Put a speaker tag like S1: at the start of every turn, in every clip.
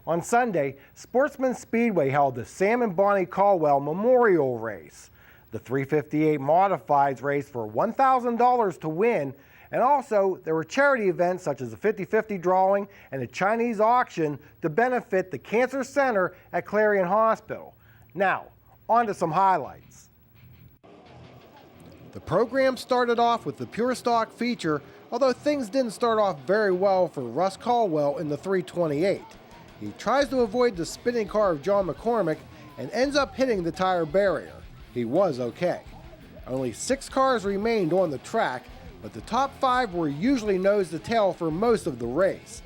S1: On Sunday, Sportsman Speedway held the Sam and Bonnie Caldwell Memorial Race. The 358 Modifieds raced for $1,000 to win, and also there were charity events such as the 50-50 drawing and a Chinese auction to benefit the Cancer Center at Clarion Hospital. Now, on to some highlights. The program started off with the Pure Stock feature, although things didn't start off very well for Russ Caldwell in the 328. He tries to avoid the spinning car of John McCormick and ends up hitting the tire barrier. He was okay. Only 6 cars remained on the track, but the top 5 were usually nose to tail for most of the race.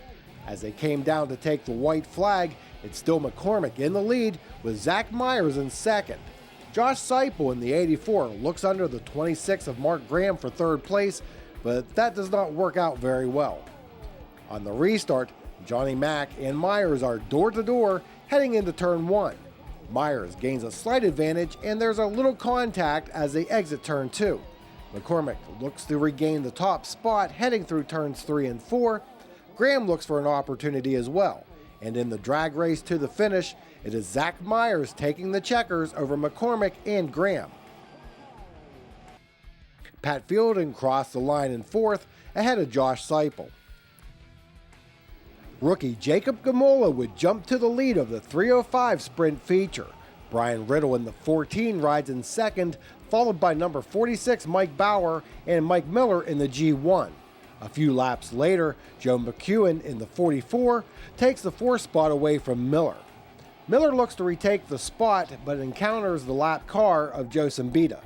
S1: As they came down to take the white flag, it's still McCormick in the lead with Zach Myers in second. Josh Seipel in the 84 looks under the 26 of Mark Graham for third place, but that does not work out very well. On the restart, Johnny Mack and Myers are door-to-door heading into turn 1. Myers gains a slight advantage and there's a little contact as they exit turn 2. McCormick looks to regain the top spot heading through turns 3 and 4. Graham looks for an opportunity as well. And in the drag race to the finish, it is Zach Myers taking the checkers over McCormick and Graham. Pat Fielding crossed the line in 4th ahead of Josh Seipel. Rookie Jacob Gamola would jump to the lead of the 305 sprint feature. Brian Riddle in the 14 rides in second, followed by number 46 Mike Bauer and Mike Miller in the G1. A few laps later, Joe McEwen in the 44 takes the 4th spot away from Miller. Miller looks to retake the spot but encounters the lap car of Joe Simbita.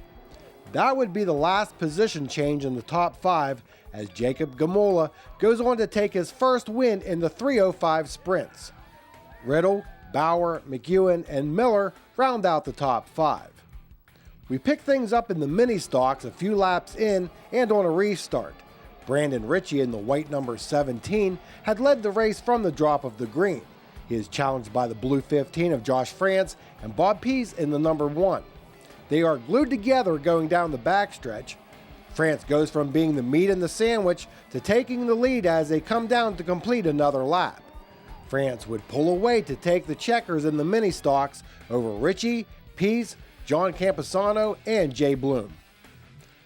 S1: That would be the last position change in the top 5 as Jacob Gamola goes on to take his first win in the 305 sprints. Riddle, Bauer, McEwen, and Miller round out the top 5. We pick things up in the mini stocks a few laps in and on a restart. Brandon Ritchie in the white number 17 had led the race from the drop of the green. He is challenged by the blue 15 of Josh France and Bob Pease in the number 1. They are glued together going down the backstretch. France goes from being the meat in the sandwich to taking the lead as they come down to complete another lap. France would pull away to take the checkers in the mini stocks over Ritchie, Pease, John Camposano, and Jay Bloom.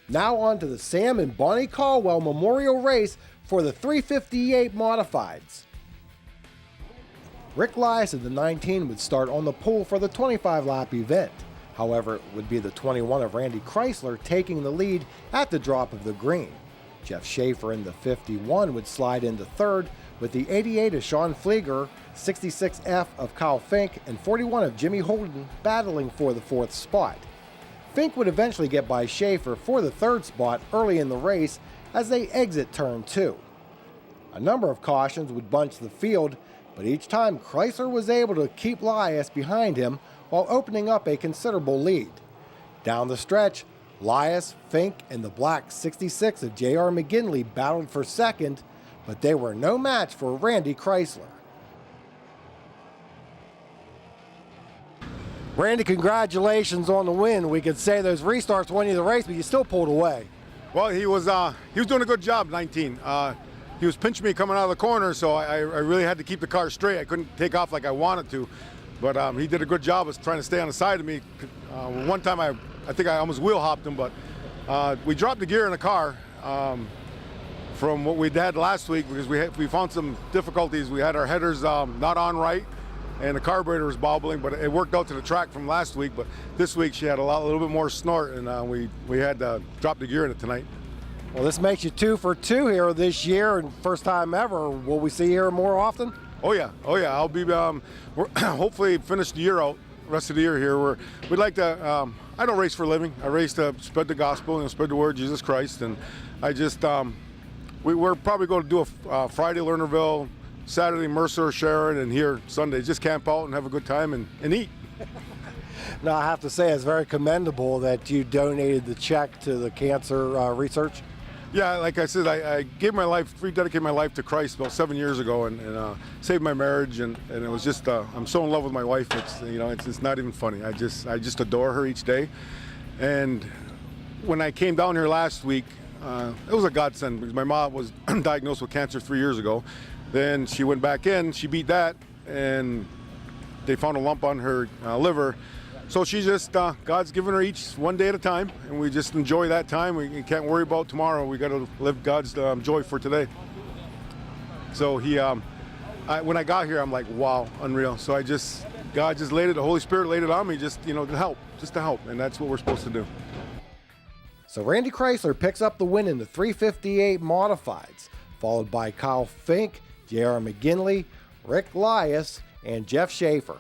S1: Now on to the Sam and Bonnie Caldwell Memorial Race for the 358 Modifieds. Rick Lias in the 19 would start on the pole for the 25-lap event. However, it would be the 21 of Randy Chrysler taking the lead at the drop of the green. Jeff Schaefer in the 51 would slide into third, with the 88 of Sean Flieger, 66F of Kyle Fink, and 41 of Jimmy Holden battling for the 4th spot. Fink would eventually get by Schaefer for the 3rd spot early in the race as they exit turn 2. A number of cautions would bunch the field, but each time Chrysler was able to keep Lias behind him while opening up a considerable lead. Down the stretch, Lias, Fink, and the black 66 of J.R. McGinley battled for second, but they were no match for Randy Chrysler. Randy, congratulations on the win. We could say those restarts won you the race, but you still pulled away.
S2: Well, he was doing a good job, 19. He was pinching me coming out of the corner, so I really had to keep the car straight. I couldn't take off like I wanted to. But he did a good job of trying to stay on the side of me. One time I think I almost wheel hopped him, but we dropped the gear in the car from what we had last week because we found some difficulties. We had our headers not on right, and the carburetor was bobbling, but it worked out to the track from last week. But this week she had a little bit more snort, and we had to drop the gear in it tonight.
S1: Well, this makes you 2 for 2 here this year, and first time ever. Will we see you here more often?
S2: Oh yeah. I'll be we're hopefully finish the year out, rest of the year here. We'd like to. I don't race for a living. I race to spread the gospel and spread the word of Jesus Christ. And I just we're probably going to do a Friday Lernerville, Saturday Mercer, Sharon, and here Sunday. Just camp out and have a good time and eat.
S1: Now I have to say it's very commendable that you donated the check to the cancer research.
S2: Yeah, like I said, I gave my life, rededicated my life to Christ about 7 years ago, and saved my marriage, and it was just I'm so in love with my wife. It's not even funny. I just adore her each day. And when I came down here last week, it was a godsend because my mom was diagnosed with cancer 3 years ago. Then she went back in, she beat that, and they found a lump on her liver. So she just, God's given her each one day at a time, and we just enjoy that time. We can't worry about tomorrow. We got to live God's joy for today. So when I got here, I'm like, wow, unreal. So God just laid it, the Holy Spirit laid it on me just, to help, and that's what we're supposed to do.
S1: So Randy Chrysler picks up the win in the 358 Modifieds, followed by Kyle Fink, J.R. McGinley, Rick Lias, and Jeff Schaefer.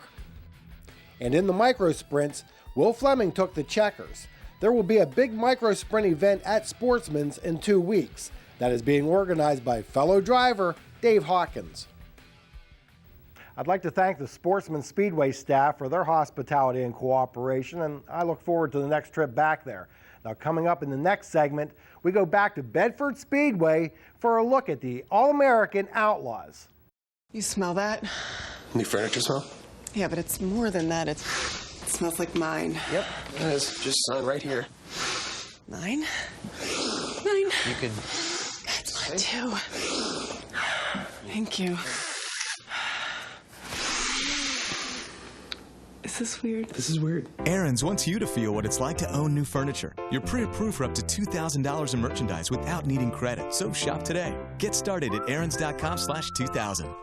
S1: And in the micro sprints, Will Fleming took the checkers. There will be a big micro sprint event at Sportsman's in 2 weeks that is being organized by fellow driver Dave Hawkins. I'd like to thank the Sportsman Speedway staff for their hospitality and cooperation, and I look forward to the next trip back there. Now, coming up in the next segment, we go back to Bedford Speedway for a look at the All-American Outlaws.
S3: You smell that?
S4: New furniture smell?
S3: Yeah, but it's more than that. It smells like mine.
S4: Yep, it is. Just sign right here.
S3: Mine? Mine?
S4: You could...
S3: That's mine too. Thank you. Is this weird?
S4: This is weird.
S5: Aaron's wants you to feel what it's like to own new furniture. You're pre-approved for up to $2,000 in merchandise without needing credit. So shop today. Get started at aarons.com/2000.